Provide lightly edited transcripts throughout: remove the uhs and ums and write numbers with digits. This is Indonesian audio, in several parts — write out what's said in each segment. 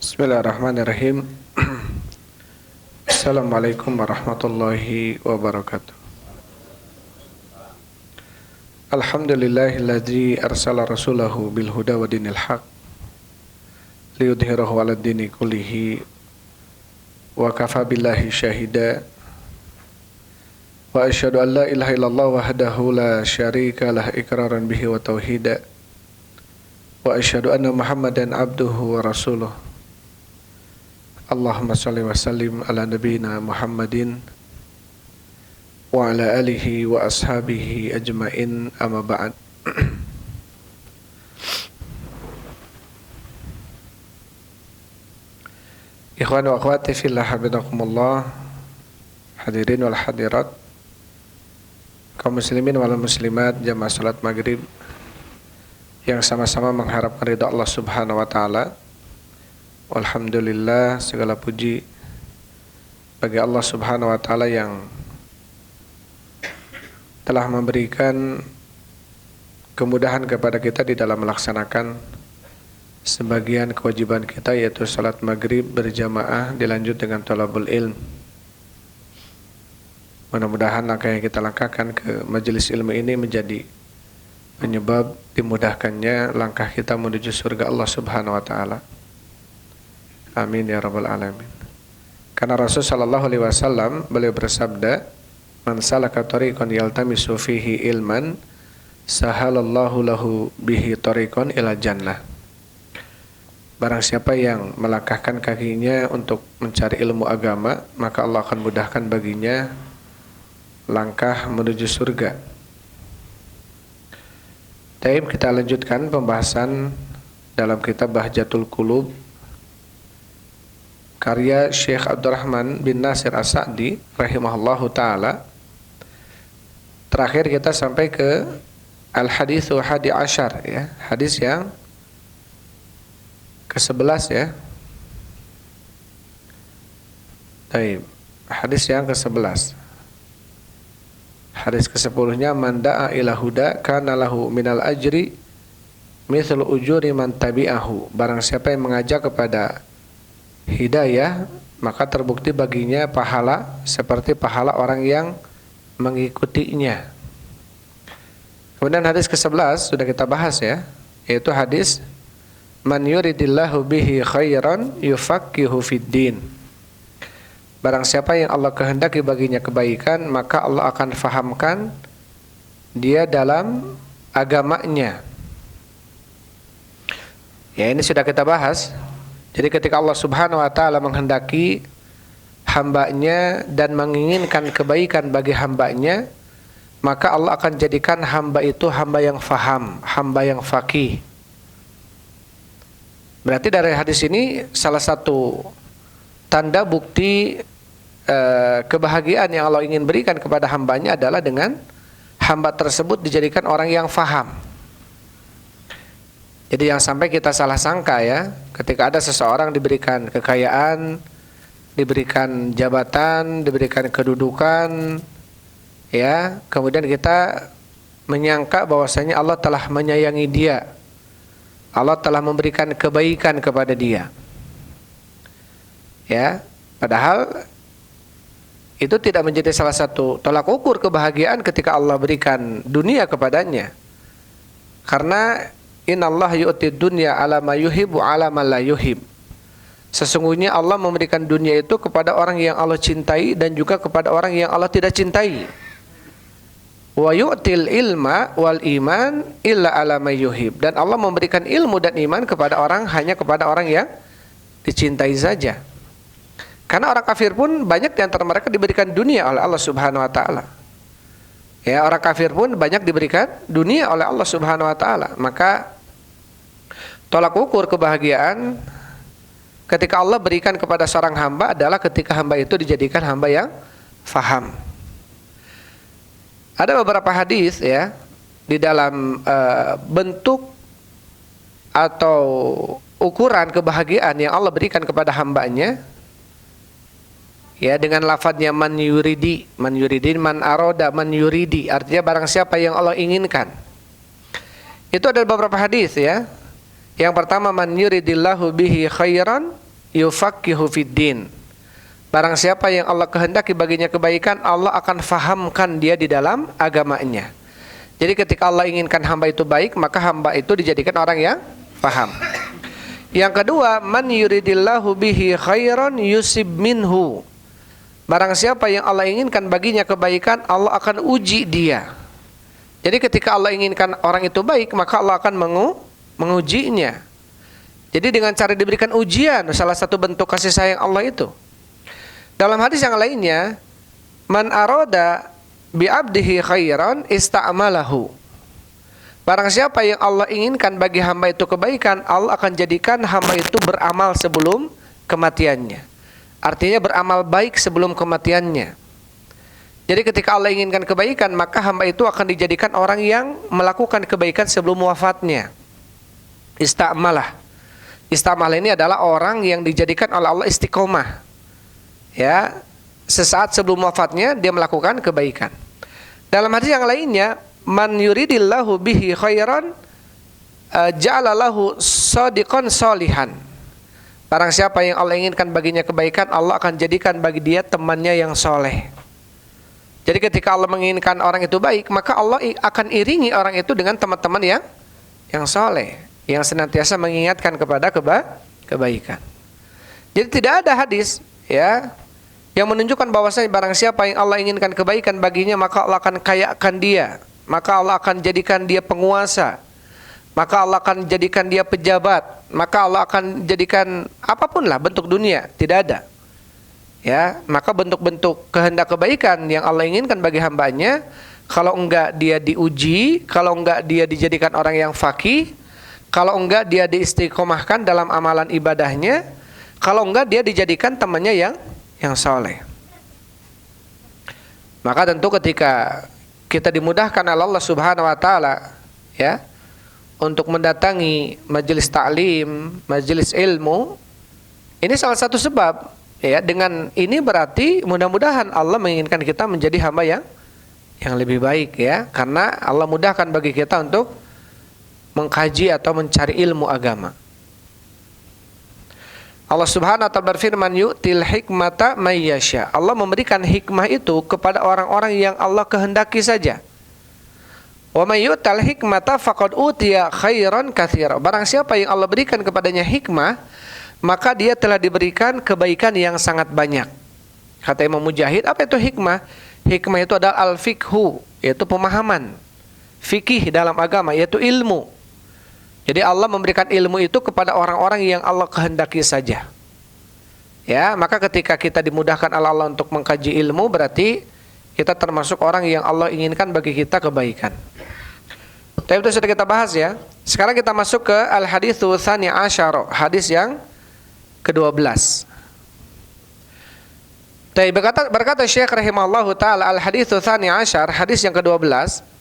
Bismillahirrahmanirrahim. Assalamualaikum warahmatullahi wabarakatuh. Alhamdulillahilladzi arsala rasulahu bil huda wa dinil haq liyudhhirahu 'alad dini kullihi wa kafa billahi syahida wa asyhadu an la ilaha illallah wahdahu la syarika lah iqraran bihi wa tauhida wa asyhadu anna Muhammadan abduhu wa rasuluh. Allahumma salli wa sallim ala nabiyyina Muhammadin wa ala alihi wa ashabihi ajmain, amma ba'd. Ikhwan wa akhwati fillah, habibakumullah, hadirin wal hadirat, kaum muslimin wal muslimat, jamaah salat maghrib yang sama-sama mengharapkan ridha Allah Subhanahu wa taala. Alhamdulillah, segala puji bagi Allah Subhanahu wa taala yang telah memberikan kemudahan kepada kita di dalam melaksanakan sebagian kewajiban kita, yaitu salat maghrib berjamaah dilanjut dengan thalabul ilm. Mudah-mudahan langkah yang kita langkahkan ke majelis ilmu ini menjadi penyebab dimudahkannya langkah kita menuju surga Allah Subhanahu wa taala. Amin ya rabbal alamin. Karena Rasul sallallahu alaihi wasallam beliau bersabda, "Man salaka tariqan yaltamisu fihi ilman, sahalallahu lahu bihi tariqan ila jannah." Barang siapa yang melangkahkan kakinya untuk mencari ilmu agama, maka Allah akan mudahkan baginya langkah menuju surga. Taib, kita lanjutkan pembahasan dalam kitab Bahjatul Qulub karya Syekh Abdurrahman bin Nasir As-Sa'di rahimahullahu ta'ala. Terakhir kita sampai ke Al-Hadithu Hadi Ashar, ya, hadis yang ke-11, ya. Baik, hadis yang ke-11. Hadis ke-10-nya, man da'a ila huda kana lahu minal ajri mithlu ujuri man tabi'ahu. Barang siapa yang mengajak kepada hidayah, maka terbukti baginya pahala seperti pahala orang yang mengikutinya. Kemudian hadis ke-11 sudah kita bahas, ya, yaitu hadis man yuridillahu bihi khairan yufaqihu fiddin. Barang siapa yang Allah kehendaki baginya kebaikan, maka Allah akan fahamkan dia dalam agamanya. Ya, ini sudah kita bahas. Jadi ketika Allah Subhanahu wa taala menghendaki hambanya dan menginginkan kebaikan bagi hambanya, maka Allah akan jadikan hamba itu hamba yang faham, hamba yang faqih. Berarti dari hadis ini salah satu tanda bukti kebahagiaan yang Allah ingin berikan kepada hambanya adalah dengan hamba tersebut dijadikan orang yang faham. Jadi yang sampai kita salah sangka, ya, ketika ada seseorang diberikan kekayaan, diberikan jabatan, diberikan kedudukan, ya, kemudian kita menyangka bahwasanya Allah telah menyayangi dia, Allah telah memberikan kebaikan kepada dia, ya, padahal itu tidak menjadi salah satu tolak ukur kebahagiaan ketika Allah berikan dunia kepadanya. Karena innallaha yu'tid dunya ala ma yuhibbu ala ma la yuhib. Sesungguhnya Allah memberikan dunia itu kepada orang yang Allah cintai dan juga kepada orang yang Allah tidak cintai. Wa yu'til ilma wal iman illa ala ma yuhib. Dan Allah memberikan ilmu dan iman kepada orang hanya kepada orang yang dicintai saja. Karena orang kafir pun banyak di antara mereka diberikan dunia oleh Allah Subhanahu wa taala. Ya, orang kafir pun banyak diberikan dunia oleh Allah Subhanahu wa taala. Maka tolak ukur kebahagiaan ketika Allah berikan kepada seorang hamba adalah ketika hamba itu dijadikan hamba yang faham. Ada beberapa hadis, ya, di dalam bentuk atau ukuran kebahagiaan yang Allah berikan kepada hambanya, ya, dengan lafadznya man yuridi, man aroda, man yuridi, artinya barang siapa yang Allah inginkan. Itu ada beberapa hadis, ya. Yang pertama, man yuridillahu bihi khairan yufaqihu fiddin. Barang siapa yang Allah kehendaki baginya kebaikan, Allah akan fahamkan dia di dalam agamanya. Jadi ketika Allah inginkan hamba itu baik, maka hamba itu dijadikan orang yang faham. Yang kedua, man yuridillahu bihi khairan yusib minhu. Barang siapa yang Allah inginkan baginya kebaikan, Allah akan uji dia. Jadi ketika Allah inginkan orang itu baik, maka Allah akan mengujinya. Jadi dengan cara diberikan ujian, salah satu bentuk kasih sayang Allah itu. Dalam hadis yang lainnya, man arada bi abdihi khairan ista'malahu. Barang siapa yang Allah inginkan bagi hamba itu kebaikan, Allah akan jadikan hamba itu beramal sebelum kematiannya. Artinya beramal baik sebelum kematiannya. Jadi ketika Allah inginkan kebaikan, maka hamba itu akan dijadikan orang yang melakukan kebaikan sebelum wafatnya. Ista'malah. Ista'malah ini adalah orang yang dijadikan oleh Allah istiqomah. Ya, sesaat sebelum wafatnya dia melakukan kebaikan. Dalam hadis yang lainnya, man yuridillahu bihi khairan ja'ala lahu shadiqan sholihan. Barang siapa yang Allah inginkan baginya kebaikan, Allah akan jadikan bagi dia temannya yang soleh. Jadi ketika Allah menginginkan orang itu baik, maka Allah akan iringi orang itu dengan teman-teman yang soleh, yang senantiasa mengingatkan kepada kebaikan. Jadi tidak ada hadis ya yang menunjukkan bahwasanya barang siapa yang Allah inginkan kebaikan baginya, maka Allah akan kayakan dia, maka Allah akan jadikan dia penguasa, maka Allah akan jadikan dia pejabat, maka Allah akan jadikan apapun lah bentuk dunia. Tidak ada. Ya, maka bentuk-bentuk kehendak kebaikan yang Allah inginkan bagi hambanya, kalau enggak dia diuji, kalau enggak dia dijadikan orang yang faqih, kalau enggak dia diistiqomahkan dalam amalan ibadahnya, kalau enggak dia dijadikan temannya yang soleh. Maka tentu ketika kita dimudahkan oleh Allah Subhanahu wa taala ya untuk mendatangi majelis ta'lim, majelis ilmu, ini salah satu sebab ya. Dengan ini berarti mudah-mudahan Allah menginginkan kita menjadi hamba yang lebih baik ya, karena Allah mudahkan bagi kita untuk mengkaji atau mencari ilmu agama. Allah Subhanahu wa taala berfirman, yu'til hikmata may yasha. Allah memberikan hikmah itu kepada orang-orang yang Allah kehendaki saja. Wa may yu'tal hikmata faqad utiya khairan katsira. Barang siapa yang Allah berikan kepadanya hikmah, maka dia telah diberikan kebaikan yang sangat banyak. Kata Imam Mujahid, apa itu hikmah? Hikmah itu adalah al-fiqhu, yaitu pemahaman. Fikih dalam agama, yaitu ilmu. Jadi Allah memberikan ilmu itu kepada orang-orang yang Allah kehendaki saja. Ya, maka ketika kita dimudahkan oleh Allah untuk mengkaji ilmu, berarti kita termasuk orang yang Allah inginkan bagi kita kebaikan. Tapi itu sudah kita bahas ya. Sekarang kita masuk ke al-haditsu tsani asyara, hadis yang ke-12. Berkata Syekh rahimahullahu taala, al-haditsu tsani asyar, hadis yang ke-12.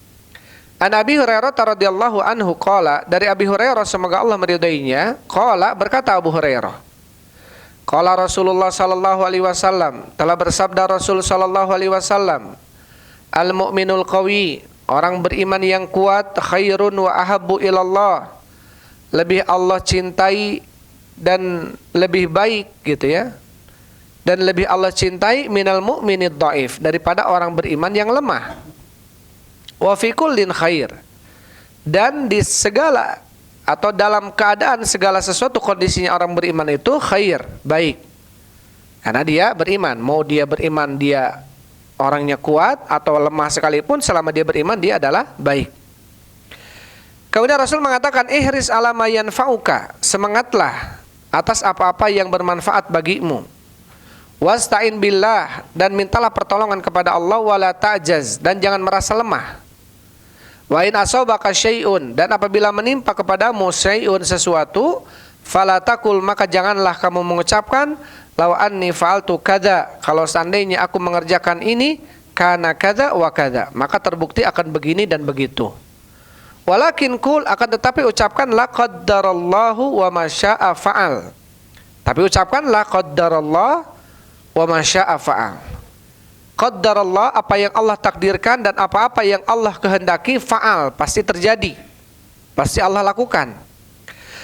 An Abi Hurairah radhiyallahu anhu qala, dari Abi Hurairah semoga Allah meridainya, qala, berkata Abu Hurairah, qala Rasulullah sallallahu alaihi wasallam, telah bersabda Rasul sallallahu alaihi wasallam, al mu'minul qawi, orang beriman yang kuat, khairun wa ahabbu ilallah, lebih Allah cintai dan lebih baik gitu ya, dan lebih Allah cintai minal mu'minid dhaif, daripada orang beriman yang lemah. Wa fi kullin khair, dan di segala atau dalam keadaan segala sesuatu kondisinya orang beriman itu khair, baik, karena dia beriman. Mau dia beriman dia orangnya kuat atau lemah sekalipun, selama dia beriman dia adalah baik. Kemudian Rasul mengatakan, ihris ala ma yanfa'uka, semangatlah atas apa-apa yang bermanfaat bagimu. Wasta'in billah, dan mintalah pertolongan kepada Allah, wala ta'jaz, dan jangan merasa lemah. Wa in asabaka syai'un, dan apabila menimpa kepadamu syai'un sesuatu, fala taqul, maka janganlah kamu mengucapkan law anni fa'altu kadza, kalau seandainya aku mengerjakan ini, kana kadza wa kadza, maka terbukti akan begini dan begitu. Walakin qul, akan tetapi ucapkan la qaddarallahu wa ma syaa fa'al. Tapi ucapkan la qaddarallah wa ma syaa fa'al. Qaddarallah, apa yang Allah takdirkan, dan apa-apa yang Allah kehendaki, fa'al, pasti terjadi, pasti Allah lakukan.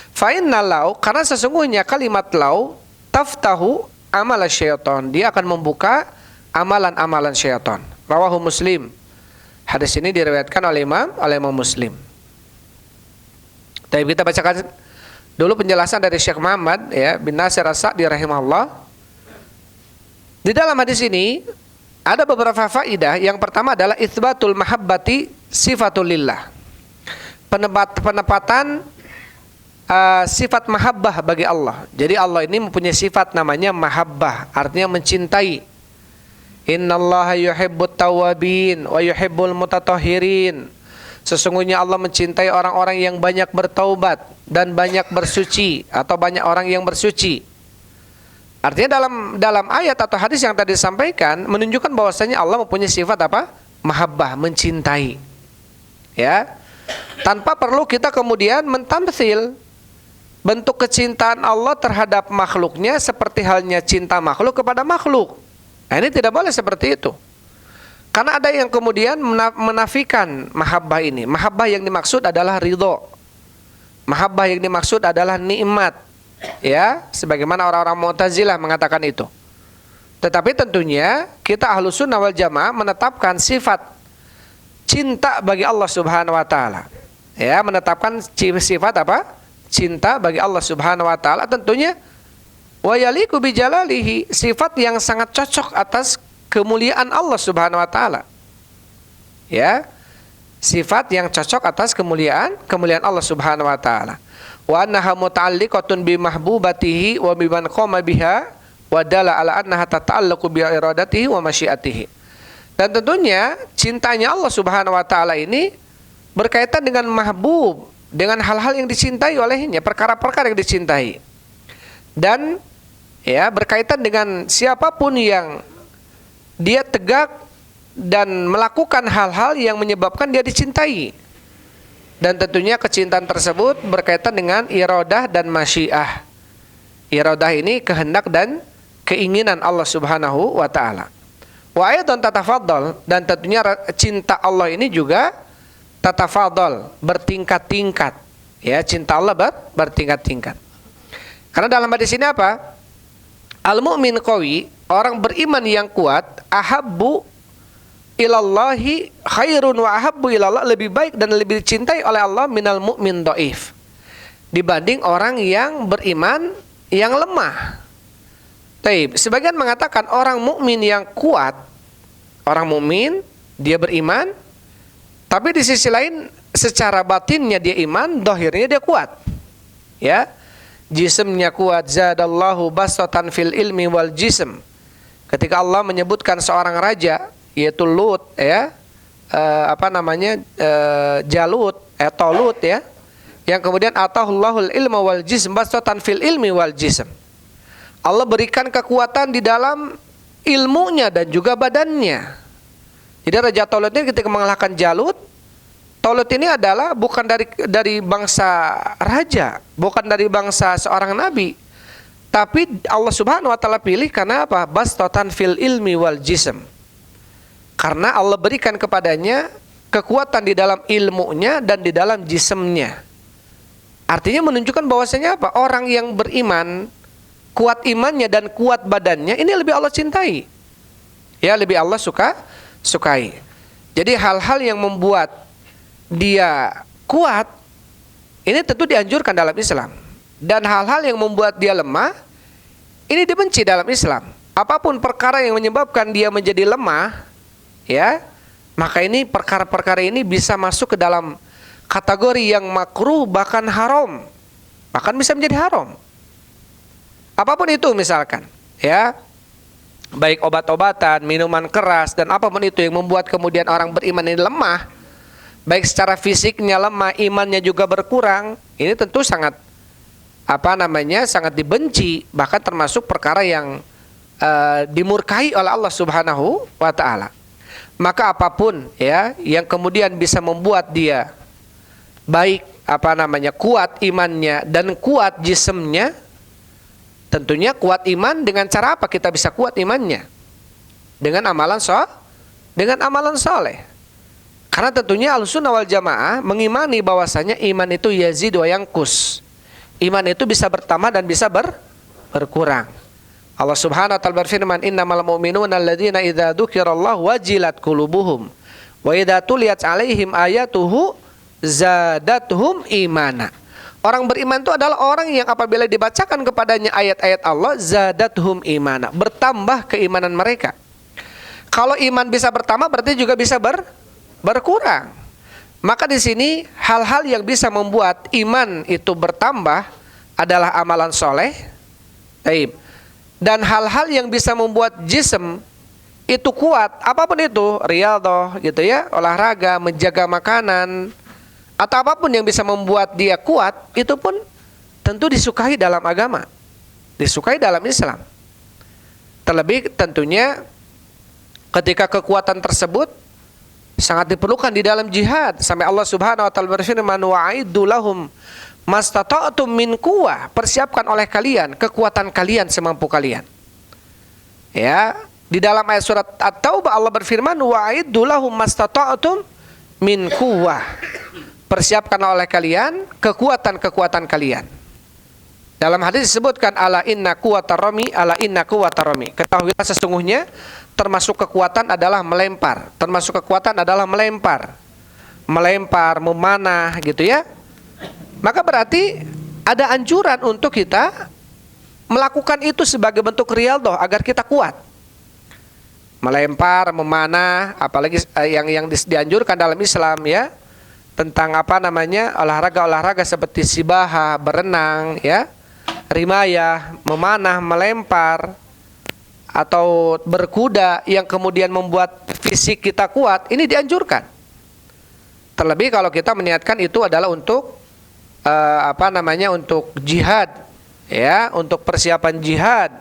Fa inna law, karena sesungguhnya kalimat law taftahu amal syaitan. Dia akan membuka amalan-amalan syaitan. Rawahu Muslim. Hadis ini diriwayatkan oleh Imam Muslim. Tapi kita bacakan dulu penjelasan dari Syekh Muhammad bin Nasir As-Sa'di rahimahullah. Di dalam hadis ini ada beberapa faidah. Yang pertama adalah itsbatul mahabbati sifatul lillah. Penempatan sifat mahabbah bagi Allah. Jadi Allah ini mempunyai sifat namanya mahabbah, artinya mencintai. Innallaha yuhibbut tawwabin wa yuhibbul mutatahhirin. Sesungguhnya Allah mencintai orang-orang yang banyak bertaubat dan banyak bersuci, atau banyak orang yang bersuci. Artinya dalam ayat atau hadis yang tadi disampaikan menunjukkan bahwasanya Allah mempunyai sifat apa? Mahabbah, mencintai. Ya. Tanpa perlu kita kemudian mentamtsil bentuk kecintaan Allah terhadap makhluknya seperti halnya cinta makhluk kepada makhluk. Nah, ini tidak boleh seperti itu. Karena ada yang kemudian menafikan mahabbah ini. Mahabbah yang dimaksud adalah ridho. Mahabbah yang dimaksud adalah nikmat. Ya, sebagaimana orang-orang Mu'tazilah mengatakan itu. Tetapi tentunya kita Ahlus Sunnah wal Jamaah menetapkan sifat cinta bagi Allah Subhanahu wa taala. Ya, menetapkan sifat apa? Cinta bagi Allah Subhanahu wa taala, tentunya wa yaliqu bi jalalihi, sifat yang sangat cocok atas kemuliaan Allah Subhanahu wa taala. Ya. Sifat yang cocok atas kemuliaan Allah Subhanahu wa taala. Wa annaha muta'alliqatun bi mahbubatihi wa biman qama biha wa dalla ala annaha tata'allaqu bi iradatihi wa masyiatihi. Dan tentunya cintanya Allah Subhanahu wa taala ini berkaitan dengan mahbub, dengan hal-hal yang dicintai olehnya, perkara-perkara yang dicintai. Dan ya, berkaitan dengan siapapun yang dia tegak dan melakukan hal-hal yang menyebabkan dia dicintai. Dan tentunya kecintaan tersebut berkaitan dengan iradah dan masyiah. Iradah ini kehendak dan keinginan Allah Subhanahu wa taala. Wa aidan tatafadhal, dan tentunya cinta Allah ini juga tatafadhal, bertingkat-tingkat. Ya, cinta Allah bertingkat-tingkat. Karena dalam hadis ini apa? Al-mu'min qawi, orang beriman yang kuat, ahabbu ilallahi khairun wa ahabbu ilallah, lebih baik dan lebih dicintai oleh Allah minal mu'min dhaif, dibanding orang yang beriman yang lemah. Taib, sebagian mengatakan orang mukmin yang kuat, orang mukmin dia beriman, tapi di sisi lain secara batinnya dia iman, zahirnya dia kuat. Ya. Jismnya kuat, zadallahu basatan fil ilmi wal jism. Ketika Allah menyebutkan seorang raja yaitu Lut, ya, Jalut, Tolut, ya, yang kemudian atahullahul ilma wal jism basatan fil ilmi wal jism. Allah berikan kekuatan di dalam ilmunya dan juga badannya. Jadi Raja Tolut ini ketika mengalahkan Jalut, Tolut ini adalah bukan dari bangsa raja, bukan dari bangsa seorang nabi, tapi Allah Subhanahu wa taala pilih karena apa? Bastatan fil ilmi wal jism. Karena Allah berikan kepadanya kekuatan di dalam ilmunya dan di dalam jismnya. Artinya menunjukkan bahwasanya apa? Orang yang beriman, kuat imannya dan kuat badannya, ini lebih Allah cintai. Ya, lebih Allah sukai. Jadi hal-hal yang membuat dia kuat ini tentu dianjurkan dalam Islam, dan hal-hal yang membuat dia lemah ini dibenci dalam Islam. Apapun perkara yang menyebabkan dia menjadi lemah, ya, maka ini perkara-perkara ini bisa masuk ke dalam kategori yang makruh, bahkan haram, bahkan bisa menjadi haram. Apapun itu misalkan, ya, baik obat-obatan, minuman keras, dan apapun itu yang membuat kemudian orang beriman ini lemah, baik secara fisiknya lemah, imannya juga berkurang, ini tentu sangat sangat dibenci, bahkan termasuk perkara yang dimurkai oleh Allah Subhanahu wa taala. Maka apapun, ya, yang kemudian bisa membuat dia baik kuat imannya dan kuat jismnya, tentunya kuat iman dengan cara apa kita bisa kuat imannya? Dengan amalan soleh. Karena tentunya Ahlussunnah wal Jamaah mengimani bahwasanya iman itu yazid wa yanqus. Iman itu bisa bertambah dan bisa berkurang. Allah Subhanahu wa taala berfirman, "Innamal mu'minuna alladzina idza dzukirallahu wajilat qulubuhum wa idza tuliyat 'alaihim ayatuhu zadatuhum imana." Orang beriman itu adalah orang yang apabila dibacakan kepadanya ayat-ayat Allah, zadatuhum imana, bertambah keimanan mereka. Kalau iman bisa bertambah, berarti juga bisa berkurang. Maka di sini hal-hal yang bisa membuat iman itu bertambah adalah amalan soleh. Taib. Dan hal-hal yang bisa membuat jism itu kuat, apapun itu, riyadhah gitu ya, olahraga, menjaga makanan, atau apapun yang bisa membuat dia kuat, itu pun tentu disukai dalam agama, disukai dalam Islam. Terlebih tentunya ketika kekuatan tersebut sangat diperlukan di dalam jihad. Sampai Allah Subhanahu wa taala berfirman, "Wa'iddu lahum mastata'tum min quwwah." Persiapkan oleh kalian kekuatan kalian semampu kalian. Ya, di dalam ayat surat At-Taubah Allah berfirman, "Wa'iddu lahum mastata'tum min quwwah." Persiapkan oleh kalian kekuatan-kekuatan kalian. Dalam hadis disebutkan, ala inna quwwatar rami, ala inna quwwatar rami. Ketahuilah sesungguhnya termasuk kekuatan adalah melempar. Termasuk kekuatan adalah melempar. Melempar, memanah gitu ya. Maka berarti ada anjuran untuk kita melakukan itu sebagai bentuk riyadhah agar kita kuat. Melempar, memanah, apalagi yang dianjurkan dalam Islam ya, tentang olahraga-olahraga seperti sibaha, berenang ya, rimayah, memanah, melempar, atau berkuda yang kemudian membuat fisik kita kuat, ini dianjurkan. Terlebih kalau kita meniatkan itu adalah untuk untuk jihad ya, untuk persiapan jihad.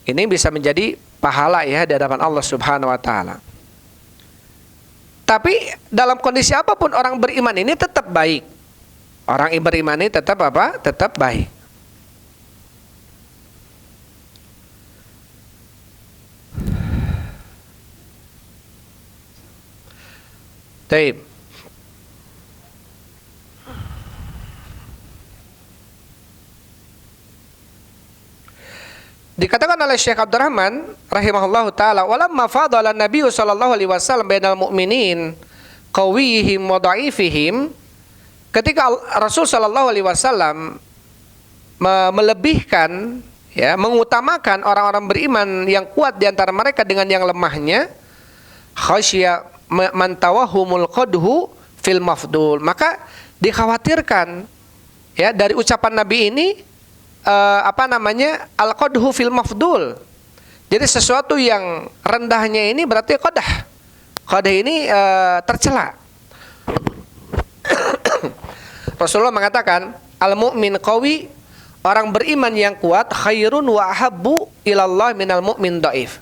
Ini bisa menjadi pahala ya di hadapan Allah Subhanahu wa taala. Tapi dalam kondisi apapun orang beriman ini tetap baik. Orang beriman ini tetap apa? Tetap baik. Taib. Dikatakan oleh Syekh Abdurrahman rahimahullahu taala, walamma fadala Nabi sallallahu alaihi wasallam bainal mu'minin qawiyihim wa dha'ifihim, ketika Rasul sallallahu alaihi wasallam melebihkan ya, mengutamakan orang-orang beriman yang kuat di antara mereka dengan yang lemahnya, khasya man tawahumul qadhu fil mafdul, maka dikhawatirkan ya dari ucapan Nabi ini al-qadhu fil mafdul. Jadi sesuatu yang rendahnya ini berarti qadah. Qadah ini tercela. Rasulullah mengatakan, al-mu'min qawi, orang beriman yang kuat, khairun wa ahabbu ilallah minal mu'min dhaif.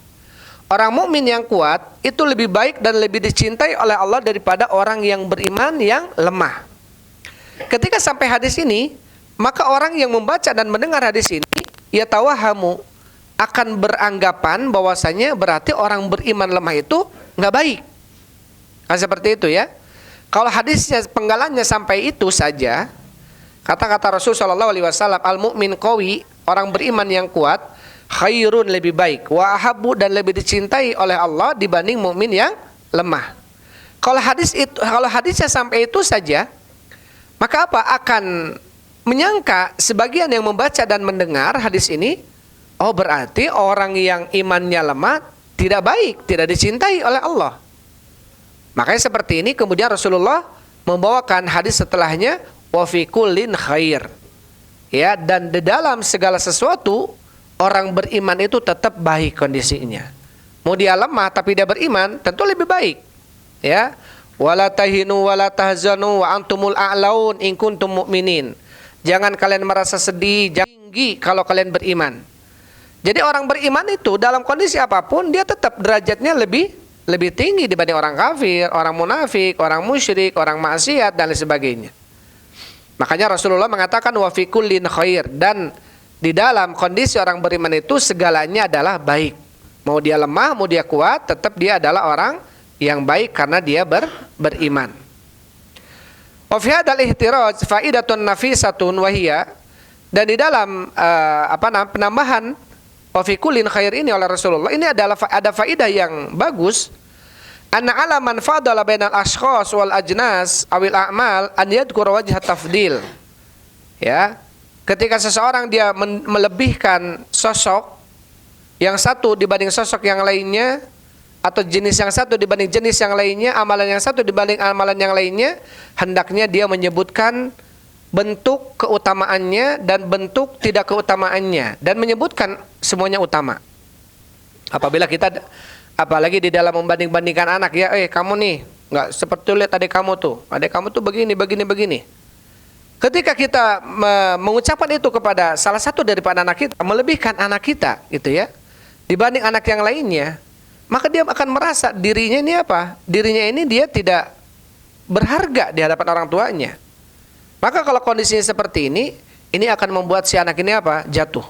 Orang mukmin yang kuat itu lebih baik dan lebih dicintai oleh Allah daripada orang yang beriman yang lemah. Ketika sampai hadis ini, maka orang yang membaca dan mendengar hadis ini, ya tawahamu, akan beranggapan bahwasanya berarti orang beriman lemah itu nggak baik. Nah, seperti itu ya. Kalau hadisnya penggalannya sampai itu saja, kata-kata Rasul Shallallahu Alaihi Wasallam, al mu'min qawi, orang beriman yang kuat, khairun lebih baik, wa ahabbu dan lebih dicintai oleh Allah dibanding mukmin yang lemah. Kalau hadisnya sampai itu saja, maka apa akan menyangka sebagian yang membaca dan mendengar hadis ini, oh berarti orang yang imannya lemah tidak baik, tidak dicintai oleh Allah. Makanya seperti ini kemudian Rasulullah membawakan hadis setelahnya, wa fi kullin khair. Ya, dan di dalam segala sesuatu orang beriman itu tetap baik kondisinya. Mau dia lemah tapi dia beriman, tentu lebih baik. Ya, wala tahinu wala tahzanu wa antumul a'laun in kuntum mu'minin. Jangan kalian merasa sedih, jangan tinggi kalau kalian beriman. Jadi orang beriman itu dalam kondisi apapun dia tetap derajatnya lebih tinggi dibanding orang kafir, orang munafik, orang musyrik, orang maksiat dan lain sebagainya. Makanya Rasulullah mengatakan wa fi kullin khair, dan di dalam kondisi orang beriman itu segalanya adalah baik. Mau dia lemah, mau dia kuat, tetap dia adalah orang yang baik karena dia beriman. Wa fi hadzal ihtiraj faidatun nafisatun wa hiya, dan di dalam penambahan wa fi kullin khair ini oleh Rasulullah, ini adalah ada faedah yang bagus. Anna ala man fadala bainal ashkhas wal ajnas awil a'mal an yadhkur wajh tafdil. Ya. Ketika seseorang dia melebihkan sosok yang satu dibanding sosok yang lainnya, atau jenis yang satu dibanding jenis yang lainnya, amalan yang satu dibanding amalan yang lainnya, hendaknya dia menyebutkan bentuk keutamaannya dan bentuk tidak keutamaannya, dan menyebutkan semuanya utama. Apabila kita, apalagi di dalam membanding-bandingkan anak, ya kamu nih nggak seperti lihat adik kamu tuh begini begini begini. Ketika kita mengucapkan itu kepada salah satu daripada anak kita, melebihkan anak kita gitu ya dibanding anak yang lainnya, maka dia akan merasa dirinya ini apa? Dirinya ini dia tidak berharga di hadapan orang tuanya. Maka kalau kondisinya seperti ini akan membuat si anak ini apa? Jatuh.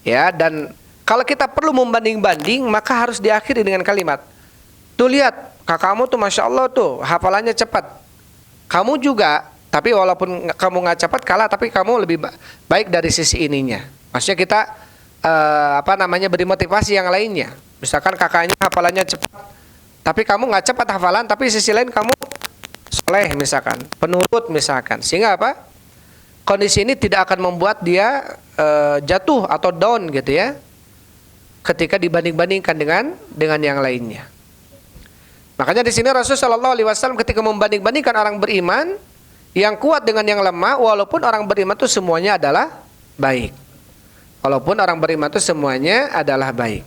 Ya, dan kalau kita perlu membanding-banding, maka harus diakhiri dengan kalimat, tuh lihat kakakmu tuh masya Allah tuh hafalannya cepat. Kamu juga, tapi walaupun kamu nggak cepat kalah, tapi kamu lebih baik dari sisi ininya. Maksudnya kita beri motivasi yang lainnya. Misalkan kakaknya hafalannya cepat, tapi kamu nggak cepat hafalan, tapi sisi lain kamu soleh misalkan, penurut misalkan, sehingga apa? Kondisi ini tidak akan membuat dia jatuh atau down gitu ya, ketika dibanding-bandingkan dengan yang lainnya. Makanya di sini Rasulullah SAW ketika membanding-bandingkan orang beriman, yang kuat dengan yang lemah, walaupun orang beriman itu semuanya adalah baik. Walaupun orang beriman itu semuanya adalah baik.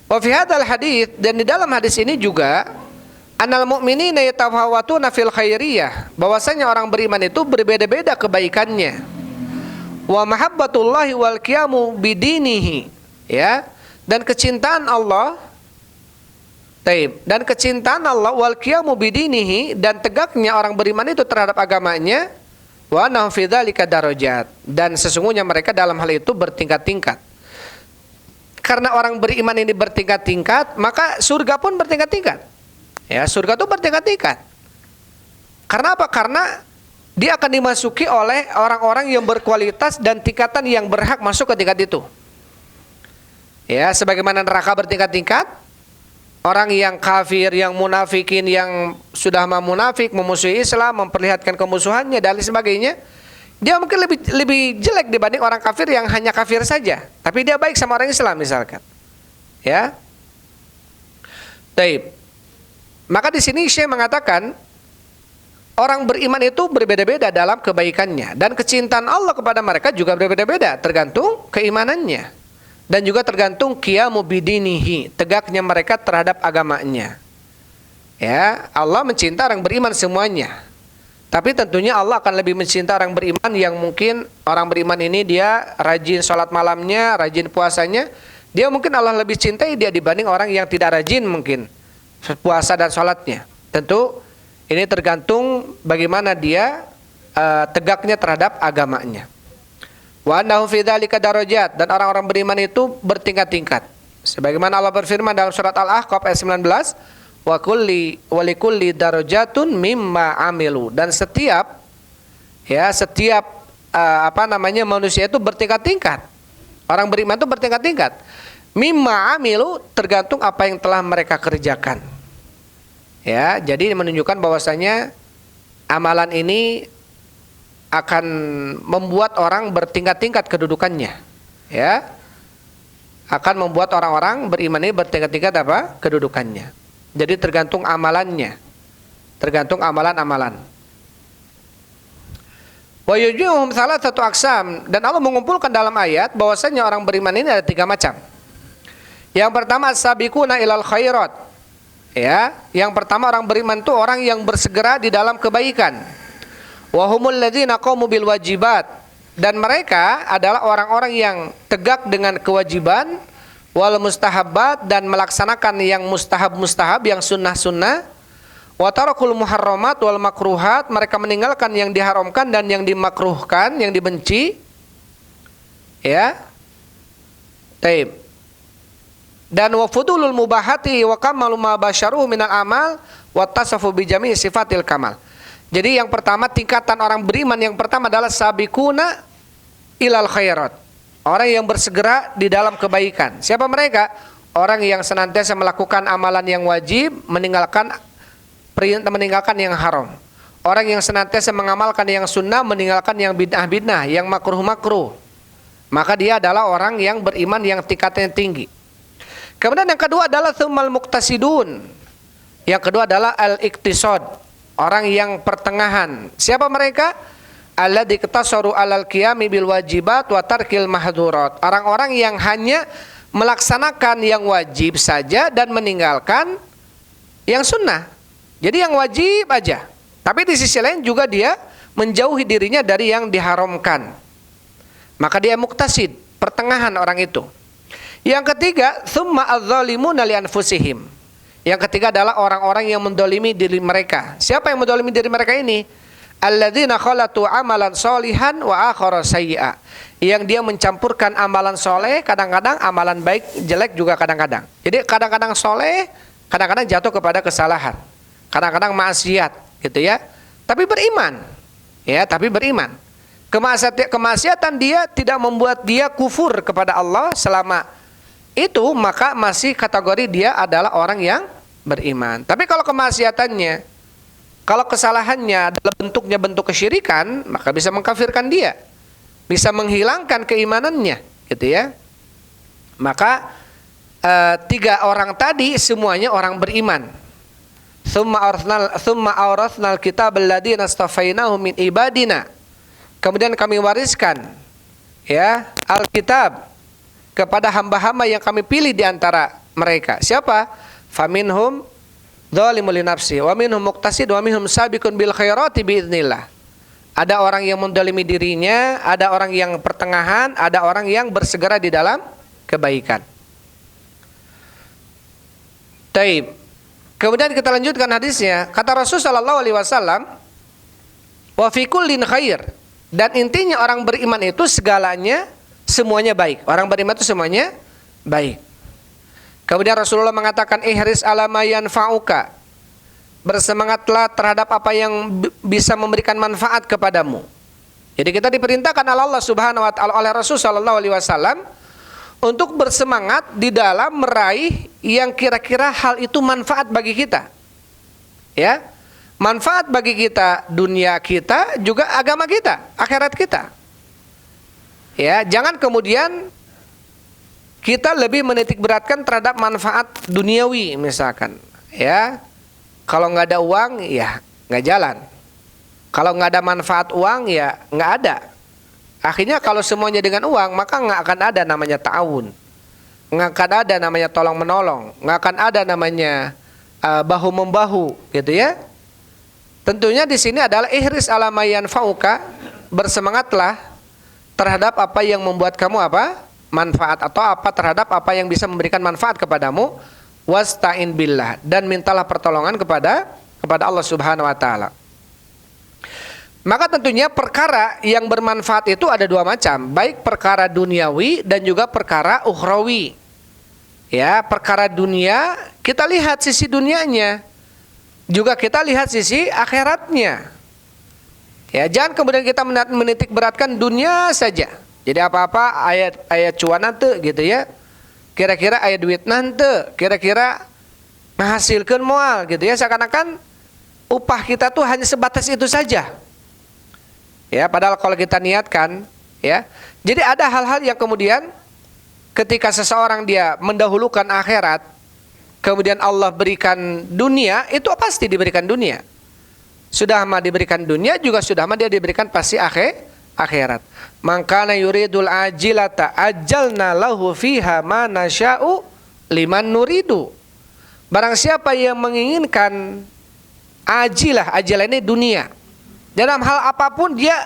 Wa fi hadzal hadits, dan di dalam hadis ini juga anal mu'minina yatafawatuna fil khairiyah, bahwasanya orang beriman itu berbeda-beda kebaikannya. Wa mahabbatullahi wal qiyamu bidinihi, ya, dan kecintaan Allah, dan kecintaan Allah wal qiyamu bidinihi, dan tegaknya orang beriman itu terhadap agamanya, wa annahu fi dzalika darajat, dan sesungguhnya mereka dalam hal itu bertingkat-tingkat. Karena orang beriman ini bertingkat-tingkat, maka surga pun bertingkat-tingkat. Ya, surga itu bertingkat-tingkat. Karena apa? Karena dia akan dimasuki oleh orang-orang yang berkualitas dan tingkatan yang berhak masuk ke tingkat itu. Ya, sebagaimana neraka bertingkat-tingkat, orang yang kafir, yang munafikin, yang sudah munafik, memusuhi Islam, memperlihatkan kemusuhannya dan lain sebagainya, dia mungkin lebih jelek dibanding orang kafir yang hanya kafir saja, tapi dia baik sama orang Islam misalkan. Ya. Baik. Maka di sini Syekh mengatakan orang beriman itu berbeda-beda dalam kebaikannya, dan kecintaan Allah kepada mereka juga berbeda-beda tergantung keimanannya. Dan juga tergantung qiyamu bidinihi, tegaknya mereka terhadap agamanya. Ya, Allah mencinta orang beriman semuanya. Tapi tentunya Allah akan lebih mencinta orang beriman yang mungkin orang beriman ini dia rajin sholat malamnya, rajin puasanya. Dia mungkin Allah lebih cintai dia dibanding orang yang tidak rajin mungkin puasa dan sholatnya. Tentu ini tergantung bagaimana dia tegaknya terhadap agamanya. Wa annahu fi dzalika darajat, dan orang-orang beriman itu bertingkat-tingkat. Sebagaimana Allah berfirman dalam surat Al-Ahqaf ayat 19, wa likulli darajatun mimma amilu, dan setiap manusia itu bertingkat-tingkat. Orang beriman itu bertingkat-tingkat. Mimma amilu, tergantung apa yang telah mereka kerjakan. Ya, jadi menunjukkan bahwasanya amalan ini akan membuat orang bertingkat-tingkat kedudukannya, ya, akan membuat orang-orang beriman ini bertingkat-tingkat kedudukannya. Jadi tergantung amalannya, tergantung amalan-amalan. Wa yujuhum salah satu aksam, dan Allah mengumpulkan dalam ayat bahwasanya orang beriman ini ada 3 macam. Yang pertama as-sabiquna ilal khairat, ya, yang pertama orang beriman itu orang yang bersegera di dalam kebaikan. Wa humul ladzina qamu bil wajibat, dan mereka adalah orang-orang yang tegak dengan kewajiban, wal mustahabbat, dan melaksanakan yang mustahab-mustahab, yang sunnah-sunnah, wa tarakul muharramat wal makruhat, mereka meninggalkan yang diharamkan dan yang dimakruhkan, yang dibenci. Ya. Taib. Dan wa fudulul mubahati wa kamalu ma basyaruhu minal amal wa tasafu bi jami'i sifatil kamal. Jadi yang pertama, tingkatan orang beriman yang pertama adalah sabiquna ilal khairat. Orang yang bersegera di dalam kebaikan. Siapa mereka? Orang yang senantiasa melakukan amalan yang wajib, meninggalkan yang haram. Orang yang senantiasa mengamalkan yang sunnah, meninggalkan yang bid'ah-bid'ah, yang makruh-makruh. Maka dia adalah orang yang beriman yang tingkatnya tinggi. Kemudian yang kedua adalah tsummal muqtasidun. Yang kedua adalah al-iqtisad, orang yang pertengahan. Siapa mereka? Alladzi iqtasaru alal qiyami bil wajibat wa tarkil mahdzurat. Orang-orang yang hanya melaksanakan yang wajib saja dan meninggalkan yang sunnah. Jadi yang wajib aja. Tapi di sisi lain juga dia menjauhi dirinya dari yang diharamkan. Maka dia muqtasid, pertengahan orang itu. Yang ketiga, tsumma adz-dzalimuna li anfusihim. Yang ketiga adalah orang-orang yang mendolimi diri mereka. Siapa yang mendolimi diri mereka ini? Alladzina khalatu amalan sholihan wa akhara sayyi'a. Yang dia mencampurkan amalan soleh, kadang-kadang amalan baik, jelek juga kadang-kadang. Jadi kadang-kadang soleh, kadang-kadang jatuh kepada kesalahan. Kadang-kadang maksiat, gitu ya. Tapi beriman. Ya, tapi beriman. Kemaksiatan dia tidak membuat dia kufur kepada Allah selama itu, maka masih kategori dia adalah orang yang beriman. Tapi kalau kemaksiatannya, kalau kesalahannya adalah bentuknya bentuk kesyirikan, maka bisa mengkafirkan dia, bisa menghilangkan keimanannya, gitu ya. Maka tiga orang tadi semuanya orang beriman. Tsumma awrathnal kitabal ladzina astafainahu min ibadina. Kemudian kami wariskan ya Alkitab kepada hamba-hamba yang kami pilih di antara mereka. Siapa? Faminhum dzalimun li nafsi wa minhum muqtasid wa minhum sabiqun bil khairati biidznillah. Ada orang yang mendolimi dirinya, ada orang yang pertengahan, ada orang yang bersegera di dalam kebaikan. Taib. Kemudian kita lanjutkan hadisnya. Kata Rasul sallallahu alaihi wasallam, wa fi kullin khair. Dan intinya orang beriman itu segalanya semuanya baik. Orang beriman itu semuanya baik. Kemudian Rasulullah mengatakan ihris ala ma yanfa'uka. Bersemangatlah terhadap apa yang bisa memberikan manfaat kepadamu. Jadi kita diperintahkan oleh Allah Subhanahu wa taala oleh Rasul sallallahu alaihi wasallam untuk bersemangat di dalam meraih yang kira-kira hal itu manfaat bagi kita. Ya. Manfaat bagi kita, dunia kita, juga agama kita, akhirat kita. Ya, jangan kemudian kita lebih menitik beratkan terhadap manfaat duniawi misalkan. Ya, kalau nggak ada uang, ya nggak jalan. Kalau nggak ada manfaat uang, ya nggak ada. Akhirnya kalau semuanya dengan uang, maka nggak akan ada namanya ta'awun, nggak akan ada namanya tolong menolong, nggak akan ada namanya bahu membahu, gitu ya. Tentunya di sini adalah ihris ala ma yanfa'uka, bersemangatlah terhadap apa yang membuat kamu apa? Manfaat, atau apa terhadap apa yang bisa memberikan manfaat kepadamu. Wasta'in billah, dan mintalah pertolongan kepada Allah Subhanahu wa taala. Maka tentunya perkara yang bermanfaat itu ada dua macam, baik perkara duniawi dan juga perkara ukhrawi. Ya, perkara dunia kita lihat sisi dunianya, juga kita lihat sisi akhiratnya. Ya, jangan kemudian kita menitik beratkan dunia saja. Jadi apa-apa ayat cuan nanti gitu ya. Kira-kira ayat duit nanti, kira-kira menghasilkan moal gitu ya. Seakan-akan upah kita tuh hanya sebatas itu saja. Ya, padahal kalau kita niatkan ya. Jadi ada hal-hal yang kemudian ketika seseorang dia mendahulukan akhirat, kemudian Allah berikan dunia, itu pasti diberikan dunia. Sudah mah diberikan dunia, juga sudah mah dia diberikan pasti akhirat. Mangkana yuridul ajilata ajalna lahu fiha ma nasya'u liman nuridu. Barang siapa yang menginginkan ajilah, ajilah ini dunia. Dalam hal apapun dia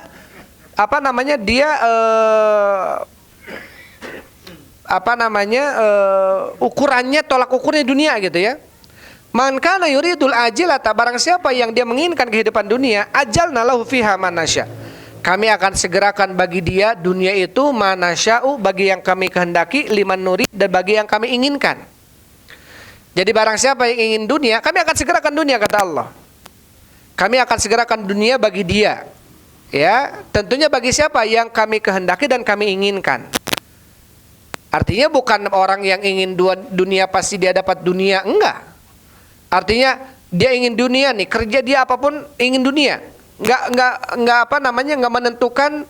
ukurannya, tolak ukurnya dunia gitu ya. Man kana yuridul ajilata, barang siapa yang dia menginginkan kehidupan dunia, ajalna lahu fiha ma nasya. Kami akan segerakan bagi dia dunia itu ma nasya'u, bagi yang kami kehendaki, liman nurid, dan bagi yang kami inginkan. Jadi barang siapa yang ingin dunia, kami akan segerakan dunia, kata Allah. Kami akan segerakan dunia bagi dia. Ya, tentunya bagi siapa yang kami kehendaki dan kami inginkan. Artinya bukan orang yang ingin dunia pasti dia dapat dunia, enggak. Artinya dia ingin dunia nih, kerja dia apapun ingin dunia. Enggak enggak menentukan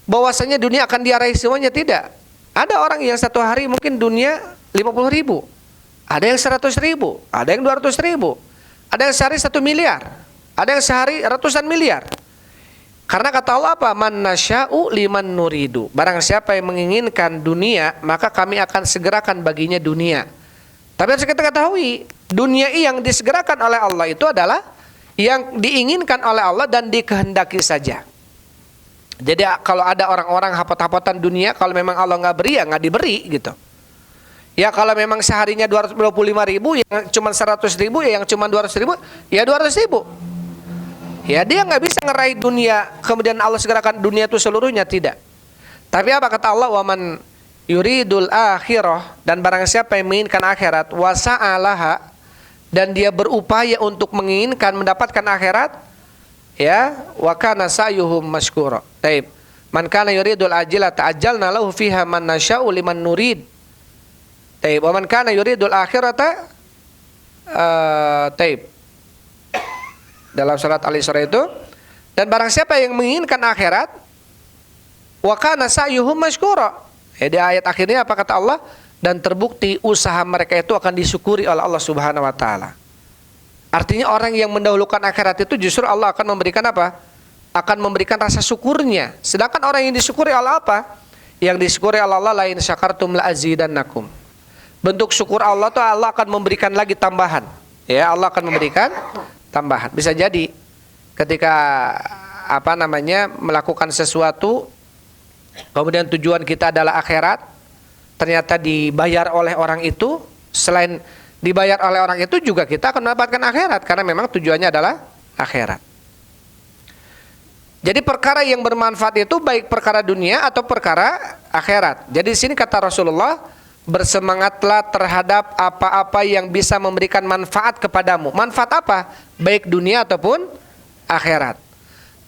bahwasanya dunia akan dia raih semuanya, tidak. Ada orang yang satu hari mungkin dunia 50.000, ada yang 100.000, ada yang 200.000, ada yang sehari 1 miliar, ada yang sehari ratusan miliar. Karena kata Allah apa? Man nasya'u liman nuridu. Barang siapa yang menginginkan dunia, maka kami akan segerakan baginya dunia. Tapi harus kita ketahui, dunia yang disegerakan oleh Allah itu adalah yang diinginkan oleh Allah dan dikehendaki saja. Jadi kalau ada orang-orang hapot-hapotan dunia, kalau memang Allah nggak beri, ya nggak diberi gitu. Ya kalau memang seharinya 225.000, yang cuma 100.000, ya yang cuma 200.000, ya 200.000. Ya dia nggak bisa ngeraih dunia, kemudian Allah segerakan dunia itu seluruhnya, tidak. Tapi apa kata Allah? Waman yuridul akhirah, dan barang siapa yang menginginkan akhirat, wasa'alaha, dan dia berupaya untuk menginginkan mendapatkan akhirat, ya, wa kana sa'yuhum mashkura. Taib. Man kana yuridul ajila ta'ajjalna lahu fiha man nasya'u liman nurid. Taib. Wa man kana yuridul akhirata taib. Dalam surat Al-Isra itu, dan barang siapa yang menginginkan akhirat, wa kana sa'yuhum mashkura. Di ayat akhirnya apa kata Allah? Dan terbukti usaha mereka itu akan disyukuri oleh Allah Subhanahu wa taala. Artinya orang yang mendahulukan akhirat itu justru Allah akan memberikan apa? Akan memberikan rasa syukurnya. Sedangkan orang yang disyukuri Allah apa? Yang disyukuri Allah, lain syakartum la azidannakum. Bentuk syukur Allah itu Allah akan memberikan lagi tambahan. Ya, Allah akan memberikan tambahan. Bisa jadi ketika melakukan sesuatu, kemudian tujuan kita adalah akhirat, ternyata dibayar oleh orang itu, selain dibayar oleh orang itu juga kita akan mendapatkan akhirat karena memang tujuannya adalah akhirat. Jadi perkara yang bermanfaat itu baik perkara dunia atau perkara akhirat. Jadi di sini kata Rasulullah, bersemangatlah terhadap apa-apa yang bisa memberikan manfaat kepadamu. Manfaat apa? Baik dunia ataupun akhirat.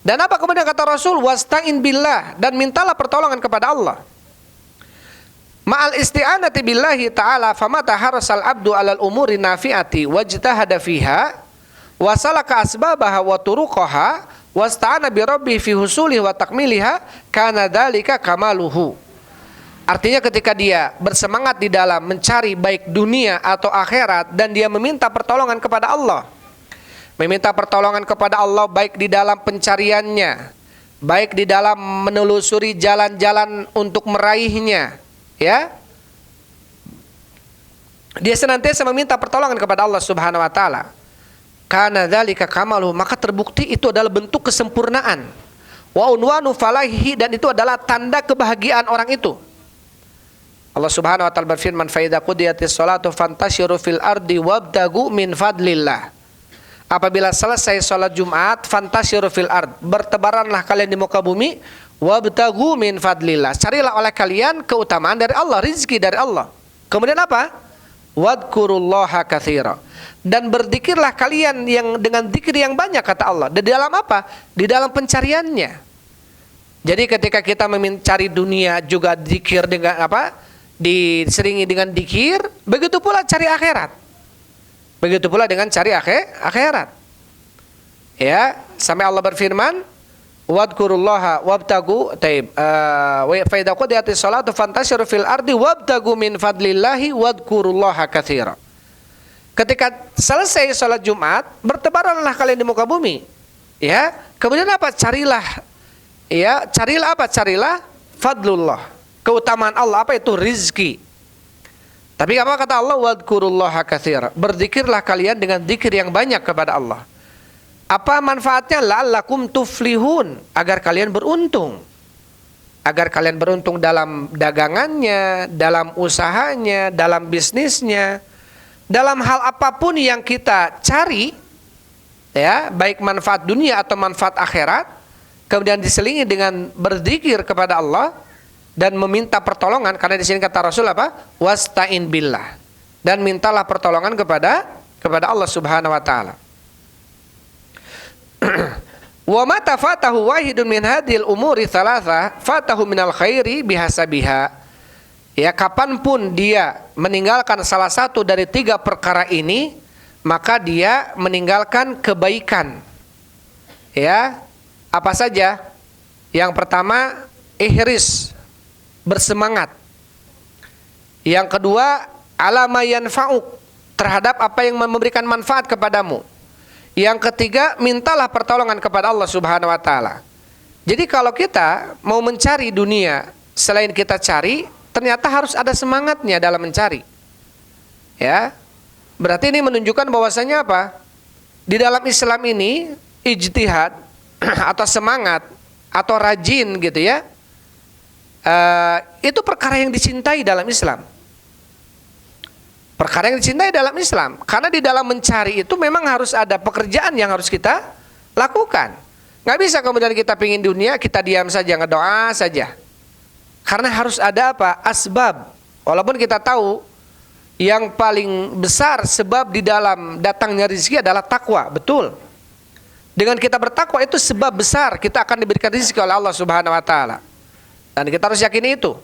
Dan apa kemudian kata Rasul? Wasta'in billah, dan mintalah pertolongan kepada Allah. Ma'al isti'anati billahi ta'ala famata harasal abdu alal umuri nafi'ati wajtahada fiha wasalaka asbabaha wa turuqaha wasta'ana bi rabbi fi husulihi wa takmiliha kana dzalika kamaluhu. Artinya ketika dia bersemangat di dalam mencari baik dunia atau akhirat dan dia meminta pertolongan kepada Allah. Meminta pertolongan kepada Allah baik di dalam pencariannya, baik di dalam menelusuri jalan-jalan untuk meraihnya, ya. Dia senantiasa meminta pertolongan kepada Allah Subhanahu wa taala. Kana dzalika kamaluhu, maka terbukti itu adalah bentuk kesempurnaan. Wa unwanu falahihi, dan itu adalah tanda kebahagiaan orang itu. Allah Subhanahu wa taala berfirman, "Fa idza qudiyatis shalatu fantashiru fil ardi wabtagu min fadlillah." Apabila selesai salat Jumat, fantashiru fil ard, bertebaranlah kalian di muka bumi, wabtagu min fadlillah, carilah oleh kalian keutamaan dari Allah, rizki dari Allah. Kemudian apa? Wadkurullaha katsira, dan berzikirlah kalian yang dengan zikir yang banyak, kata Allah. Di dalam apa? Di dalam pencariannya. Jadi ketika kita mencari dunia juga zikir dengan apa? Diseringi dengan zikir, begitu pula cari akhirat. Begitu pula dengan cari akhirat. Ya, sampai Allah berfirman, wadkurullaha wabtagu taib fa idza qudiyatis shalatu fantashiru fil ardi wabtagu min fadlillahi wadkurullaha katsira. Ketika selesai salat Jumat, bertebaranlah kalian di muka bumi. Ya, kemudian apa? Carilah apa? Carilah fadlullah, keutamaan Allah. Apa itu? Rizki. Tapi apa kata Allah? Wadkurullaha katsira, berzikirlah kalian dengan zikir yang banyak kepada Allah. Apa manfaatnya? La'allakum tuflihun, agar kalian beruntung. Agar kalian beruntung dalam dagangannya, dalam usahanya, dalam bisnisnya, dalam hal apapun yang kita cari, ya, baik manfaat dunia atau manfaat akhirat, kemudian diselingi dengan berzikir kepada Allah dan meminta pertolongan, karena di sini kata Rasul apa? Wasta'in billah, dan mintalah pertolongan kepada Allah Subhanahu wa taala. Wa mata fatahu wahidun min hadhil umuri thalatha fatahu minal khairi bihasabiha. Ya, kapanpun dia meninggalkan salah satu dari 3 perkara ini, maka dia meninggalkan kebaikan. Ya, apa saja? Yang pertama, ihris, bersemangat. Yang kedua, alama yanfa'uk, terhadap apa yang memberikan manfaat kepadamu. Yang ketiga, mintalah pertolongan kepada Allah Subhanahu wa taala. Jadi kalau kita mau mencari dunia, selain kita cari, ternyata harus ada semangatnya dalam mencari. Ya. Berarti ini menunjukkan bahwasanya apa? Di dalam Islam ini ijtihad atau semangat atau rajin gitu ya. Itu perkara yang dicintai dalam Islam. Perkara yang dicintai dalam Islam. Karena di dalam mencari itu memang harus ada pekerjaan yang harus kita lakukan. Nggak bisa kemudian kita pingin dunia, kita diam saja, ngedoa saja. Karena harus ada apa? Asbab. Walaupun kita tahu yang paling besar sebab di dalam datangnya rezeki adalah takwa. Betul. Dengan kita bertakwa itu sebab besar kita akan diberikan rezeki oleh Allah Subhanahu wa taala. Dan kita harus yakini itu.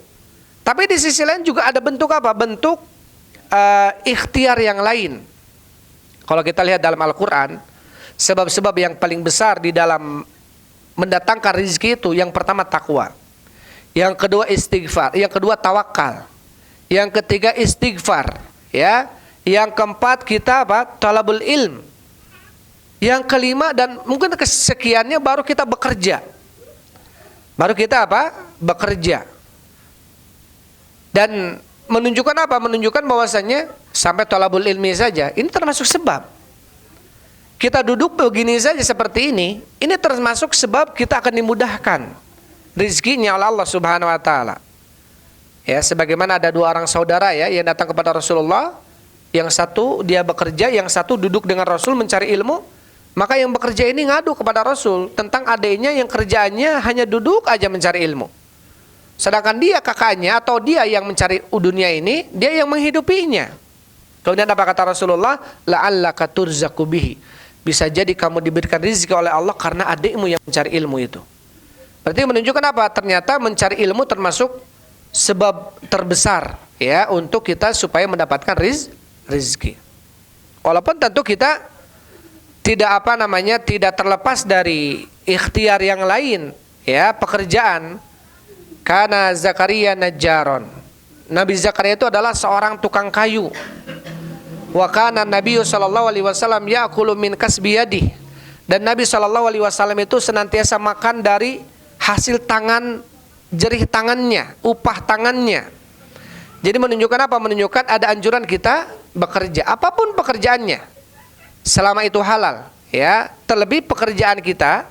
Tapi di sisi lain juga ada bentuk apa? Bentuk ikhtiar yang lain. Kalau kita lihat dalam Al-Quran, sebab-sebab yang paling besar di dalam mendatangkan rezeki itu, yang pertama takwa, yang kedua istighfar, yang kedua tawakal, yang ketiga istighfar, ya, yang keempat kita apa? Talabul ilm, yang kelima dan mungkin kesekiannya baru kita bekerja, baru kita apa? Bekerja. Dan menunjukkan apa? Menunjukkan bahwasannya sampai thalabul ilmi saja ini termasuk sebab. Kita duduk begini saja seperti ini termasuk sebab kita akan dimudahkan rezekinya oleh Allah Subhanahu wa taala. Ya, sebagaimana ada 2 orang saudara ya yang datang kepada Rasulullah, yang satu dia bekerja, yang satu duduk dengan Rasul mencari ilmu. Maka yang bekerja ini ngadu kepada Rasul tentang adiknya yang kerjaannya hanya duduk aja mencari ilmu. Sedangkan dia kakaknya atau dia yang mencari dunia ini, dia yang menghidupinya. Kemudian apa kata Rasulullah? La'allaka turzaqu bihi. Bisa jadi kamu diberikan rezeki oleh Allah karena adikmu yang mencari ilmu itu. Berarti menunjukkan apa? Ternyata mencari ilmu termasuk sebab terbesar ya untuk kita supaya mendapatkan rezeki. Walaupun tentu kita tidak terlepas dari ikhtiar yang lain ya, pekerjaan. Karena Zakaria najjaron. Nabi Zakaria itu adalah seorang tukang kayu. Wa kana Nabi sallallahu alaihi wasallam ya'kulu min kasbi yadihi. Dan Nabi sallallahu alaihi wasallam itu senantiasa makan dari hasil tangan, jerih tangannya, upah tangannya. Jadi menunjukkan apa? Menunjukkan ada anjuran kita bekerja, apapun pekerjaannya, selama itu halal, ya. Terlebih pekerjaan kita,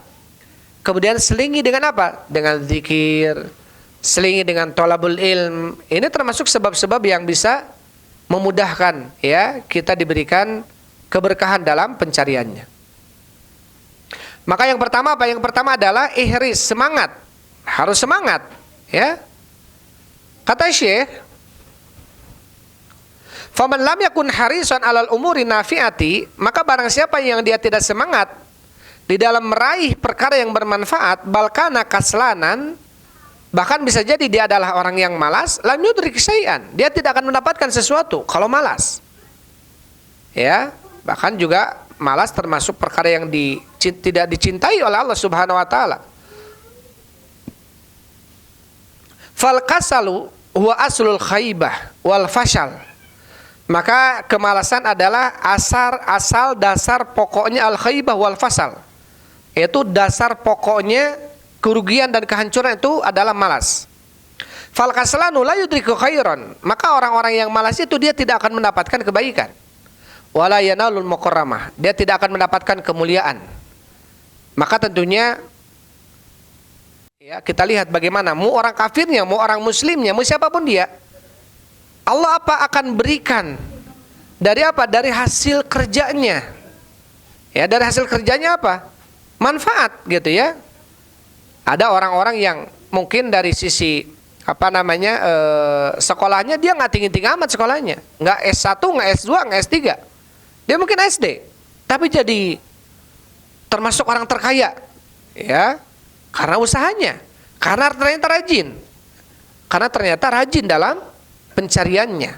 kemudian selingi dengan apa? Dengan zikir, selingi dengan thalabul ilm. Ini termasuk sebab-sebab yang bisa memudahkan ya kita diberikan keberkahan dalam pencariannya. Maka yang pertama apa? Yang pertama adalah ihris, semangat. Harus semangat, ya. Kata Syekh, faman lam yakun harisan alal umuri nafiati, maka barang siapa yang dia tidak semangat di dalam meraih perkara yang bermanfaat, balkana kaslanan, bahkan bisa jadi dia adalah orang yang malas, lam yudrik syai'an, dia tidak akan mendapatkan sesuatu kalau malas. Ya, bahkan juga malas termasuk perkara yang tidak dicintai oleh Allah Subhanahu wa taala. Fal kasalu huwa aslul khaibah wal fashal. Maka kemalasan adalah asal dasar pokoknya al khaibah wal fasal. Yaitu dasar pokoknya kerugian dan kehancuran itu adalah malas. Fal kaslanu la yudriku khairan, maka orang-orang yang malas itu dia tidak akan mendapatkan kebaikan. Wala yanalul mukarramah, dia tidak akan mendapatkan kemuliaan. Maka tentunya ya kita lihat bagaimana mau orang kafirnya, mau orang muslimnya, mau siapapun dia, Allah apa akan berikan dari apa? Dari hasil kerjanya. Ya, dari hasil kerjanya apa? Manfaat gitu ya. Ada orang-orang yang mungkin dari sisi sekolahnya dia nggak tinggi-tinggi amat sekolahnya, nggak S1, nggak S2, nggak S3, dia mungkin SD, tapi jadi termasuk orang terkaya Ya, karena usahanya, karena ternyata rajin. Karena ternyata rajin dalam pencariannya.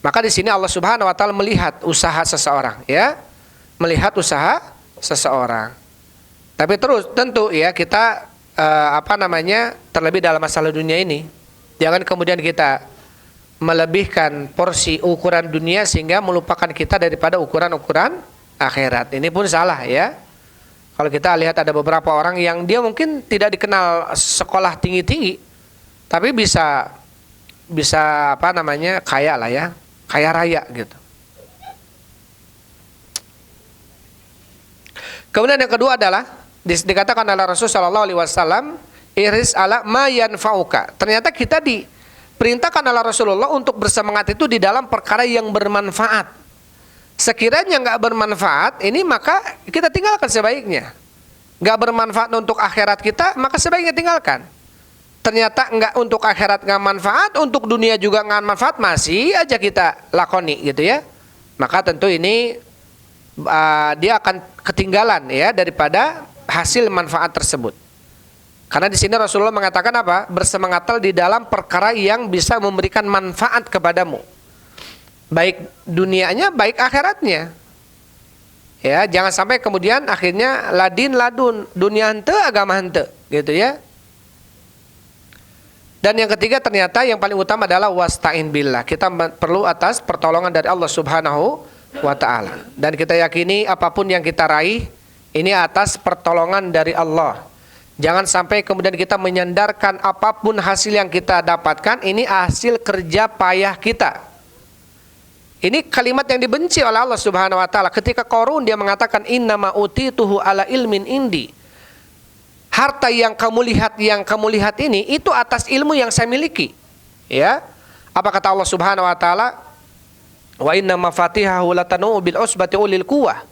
Maka di sini Allah Subhanahu wa taala melihat usaha seseorang, ya. Melihat usaha seseorang. Tapi terus tentu ya kita terlebih dalam masalah dunia ini, jangan kemudian kita melebihkan porsi ukuran dunia sehingga melupakan kita daripada ukuran-ukuran akhirat. Ini pun salah ya. Kalau kita lihat ada beberapa orang yang dia mungkin tidak dikenal sekolah tinggi-tinggi, tapi bisa kaya lah ya, kaya raya gitu. Kemudian yang kedua adalah dikatakan oleh Rasulullah sallallahu alaihi wasallam, iris ala ma yanfa'uka. Ternyata kita diperintahkan oleh Rasulullah untuk bersemangat itu di dalam perkara yang bermanfaat. Sekiranya nggak bermanfaat, ini maka kita tinggalkan sebaiknya. Nggak bermanfaat untuk akhirat kita, maka sebaiknya tinggalkan. Ternyata nggak untuk akhirat nggak manfaat, untuk dunia juga nggak manfaat, masih aja kita lakoni gitu ya. Maka tentu ini dia akan ketinggalan ya daripada hasil manfaat tersebut. Karena di sini Rasulullah mengatakan apa? Bersemangatlah di dalam perkara yang bisa memberikan manfaat kepadamu. Baik dunianya, baik akhiratnya. Ya, jangan sampai kemudian akhirnya ladun, dunia hente, agama hente, gitu ya. Dan yang ketiga ternyata yang paling utama adalah wasta'in billah. Kita perlu atas pertolongan dari Allah Subhanahu wa taala. Dan kita yakini apapun yang kita raih ini atas pertolongan dari Allah. Jangan sampai kemudian kita menyandarkan apapun hasil yang kita dapatkan ini hasil kerja payah kita. Ini kalimat yang dibenci oleh Allah Subhanahu wa taala. Ketika Qarun dia mengatakan innama utituhu ala ilmin indi. Harta yang kamu lihat ini itu atas ilmu yang saya miliki. Ya. Apa kata Allah Subhanahu wa taala? Wa inna mafatihahu latanu bil usbati ulil quwwah.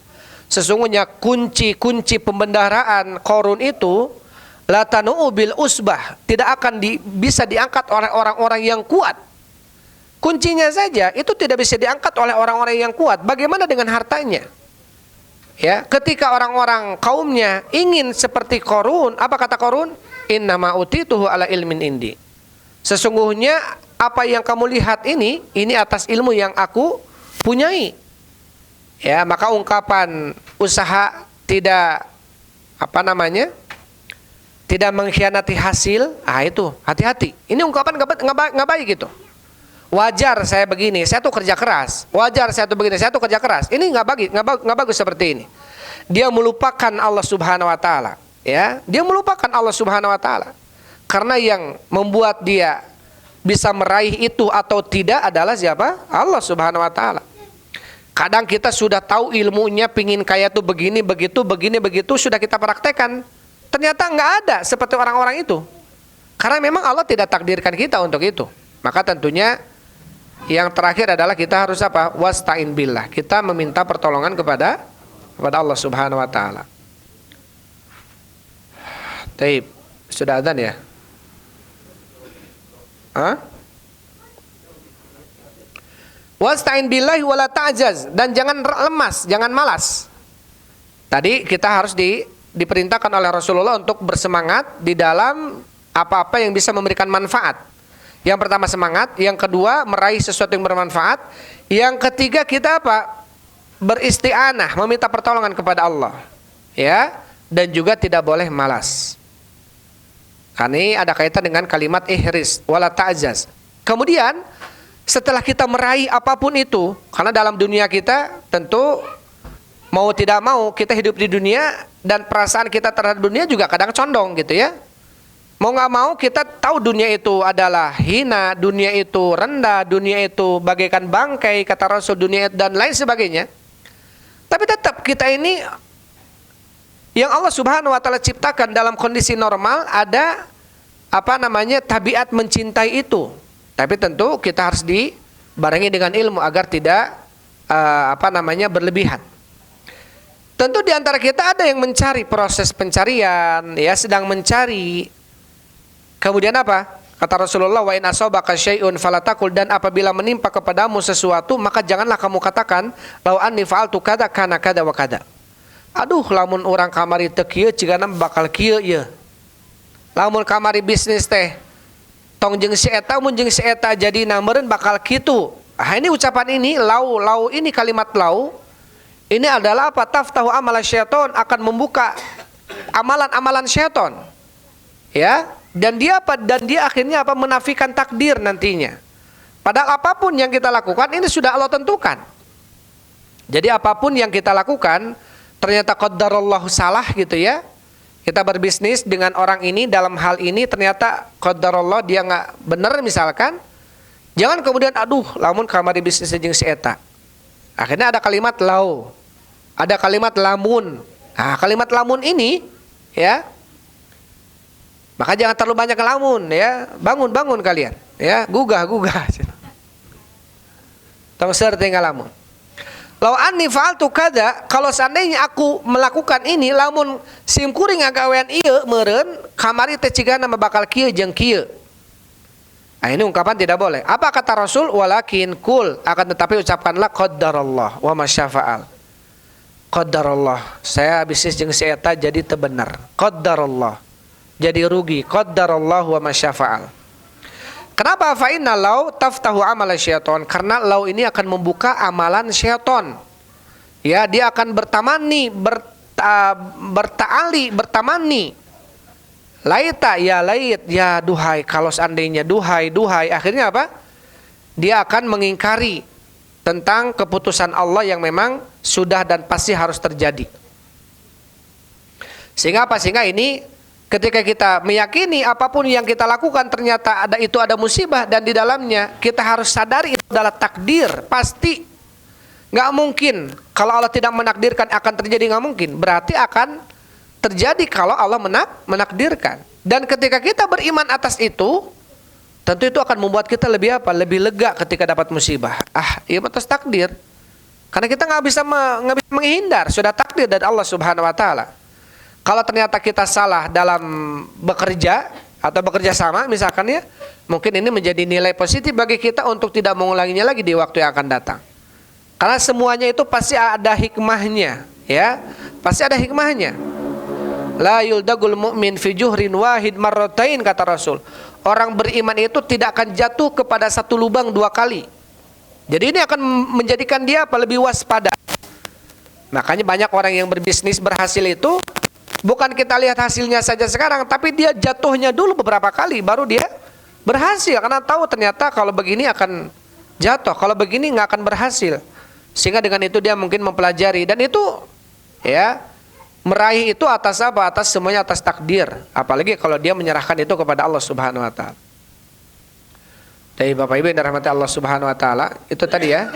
Sesungguhnya kunci-kunci pembendaharaan Qarun itu latanu bil usbah, tidak akan bisa diangkat oleh orang-orang yang kuat. Kuncinya saja itu tidak bisa diangkat oleh orang-orang yang kuat. Bagaimana dengan hartanya? Ya, ketika orang-orang kaumnya ingin seperti Qarun, apa kata Qarun? Innama utituhu ala ilmin indi. Sesungguhnya apa yang kamu lihat ini atas ilmu yang aku punyai. Ya, maka ungkapan usaha tidak tidak mengkhianati hasil, itu hati-hati. Ini ungkapan nggak baik gitu. Wajar saya begini, saya tuh kerja keras. Wajar saya tuh begini, saya tuh kerja keras. Ini nggak bagus seperti ini. Dia melupakan Allah Subhanahu wa taala, ya. Dia melupakan Allah Subhanahu wa taala. Karena yang membuat dia bisa meraih itu atau tidak adalah siapa? Allah Subhanahu wa taala. Kadang kita sudah tahu ilmunya, pingin kaya tuh begini, begitu, sudah kita praktekkan. Ternyata nggak ada seperti orang-orang itu. Karena memang Allah tidak takdirkan kita untuk itu. Maka tentunya yang terakhir adalah kita harus apa? Wasta'in billah. Kita meminta pertolongan kepada Allah Subhanahu wa taala. Taib. Sudah adzan ya? Wasta'in billahi wala ta'jaz, dan jangan lemas, jangan malas. Tadi kita harus diperintahkan oleh Rasulullah untuk bersemangat di dalam apa-apa yang bisa memberikan manfaat. Yang pertama semangat, yang kedua meraih sesuatu yang bermanfaat, yang ketiga kita apa? Beristi'anah, meminta pertolongan kepada Allah. Ya, dan juga tidak boleh malas. Karena ini ada kaitan dengan kalimat ihris wala ta'jaz. Kemudian setelah kita meraih apapun itu, karena dalam dunia kita tentu mau tidak mau kita hidup di dunia dan perasaan kita terhadap dunia juga kadang condong gitu ya. Mau nggak mau kita tahu dunia itu adalah hina, dunia itu rendah, dunia itu bagaikan bangkai kata Rasul, dunia dan lain sebagainya. Tapi tetap kita ini yang Allah Subhanahu wa taala ciptakan dalam kondisi normal ada tabiat mencintai itu. Tapi tentu kita harus dibarengi dengan ilmu agar tidak berlebihan. Tentu di antara kita ada yang mencari, proses pencarian, ya sedang mencari. Kemudian apa? Kata Rasulullah, wa in asabaka syai'un falatakul, dan apabila menimpa kepadamu sesuatu maka janganlah kamu katakan lau anni fa'altu kada kana kada wa kada. aduh lamun orang kamari teu kieu cigana bakal kieu ieu. Lamun kamari bisnis teh tong jeung si eta mun jeung si eta jadina meureun bakal kitu. Ah ini ucapan ini lau ini kalimat lau ini adalah apa? Taftahu amal syaiton, akan membuka amalan-amalan syaiton. Ya, dan dia akhirnya apa? Menafikan takdir nantinya. Padahal apapun yang kita lakukan ini sudah Allah tentukan. Jadi apapun yang kita lakukan ternyata qaddarallahu salah gitu ya. Kita berbisnis dengan orang ini dalam hal ini ternyata qaddarallah dia nggak benar misalkan. Jangan kemudian aduh lamun kamari bisnis jeung si eta. Akhirnya ada kalimat lau. Ada kalimat lamun. Nah, kalimat lamun ini ya. Maka jangan terlalu banyak lamun ya. Bangun kalian ya, gugah. Tong seur tinggal lamun. Lau anni fa'altu kada, kalau seandainya aku melakukan ini lamun sim kuring ngagawean ieu meureun kamari teh cigana bakal kieu jeung kieu. Nah, ini ungkapan tidak boleh. Apa kata Rasul? Walakin kul, akan tetapi ucapkanlah qaddarallah wa masyafa'al. Qaddarallah, saya bisnis jeung si eta jadi teu bener. Qaddarallah, jadi rugi. Qaddarallah wa masyafa'al. Kenapa? Fa inna lau taftahu amal syaiton, karena lau ini akan membuka amalan syaiton. Ya, dia akan bertamani, bertamani. Laita ya lait, ya duhai, kalau seandainya duhai, akhirnya apa? Dia akan mengingkari tentang keputusan Allah yang memang sudah dan pasti harus terjadi. Sehingga apa? Sehingga ini ketika kita meyakini apapun yang kita lakukan ternyata ada musibah dan di dalamnya kita harus sadari itu adalah takdir, pasti. Nggak mungkin kalau Allah tidak menakdirkan akan terjadi, nggak mungkin. Berarti akan terjadi kalau Allah menakdirkan. Dan ketika kita beriman atas itu, tentu itu akan membuat kita lebih apa? Lebih lega ketika dapat musibah. Iya atas takdir. Karena kita nggak bisa menghindar, sudah takdir dari Allah Subhanahu Wa Taala. Kalau ternyata kita salah dalam bekerja atau bekerja sama, misalkan ya, mungkin ini menjadi nilai positif bagi kita untuk tidak mengulanginya lagi di waktu yang akan datang. Karena semuanya itu pasti ada hikmahnya, ya, pasti ada hikmahnya. La yuldagul mu'min fi juhrin wahid marratain, kata Rasul. Orang beriman itu tidak akan jatuh kepada satu lubang 2 kali. Jadi ini akan menjadikan dia apa? Lebih waspada. Makanya banyak orang yang berbisnis berhasil itu bukan kita lihat hasilnya saja sekarang, tapi dia jatuhnya dulu beberapa kali baru dia berhasil. Karena tahu ternyata kalau begini akan jatuh, kalau begini nggak akan berhasil. Sehingga dengan itu dia mungkin mempelajari, dan itu ya meraih itu atas apa? Atas semuanya atas takdir. Apalagi kalau dia menyerahkan itu kepada Allah Subhanahu Wa Taala. Dari Bapak Ibu yang dirahmati Allah Subhanahu Wa Taala, itu tadi ya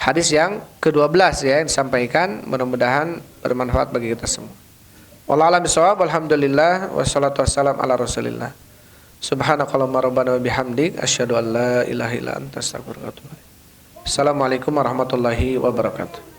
hadis yang ke-12 ya yang disampaikan, mudah-mudahan bermanfaat bagi kita semua. Wallahu a'lam bishawab. Alhamdulillah wassalatu wassalamu ala Rasulillah. Subhanakallahumma rabbana wa bihamdik asyhadu an la ilaha illa anta astaghfiruka wa atubu ilaik. Assalamualaikum warahmatullahi wabarakatuh.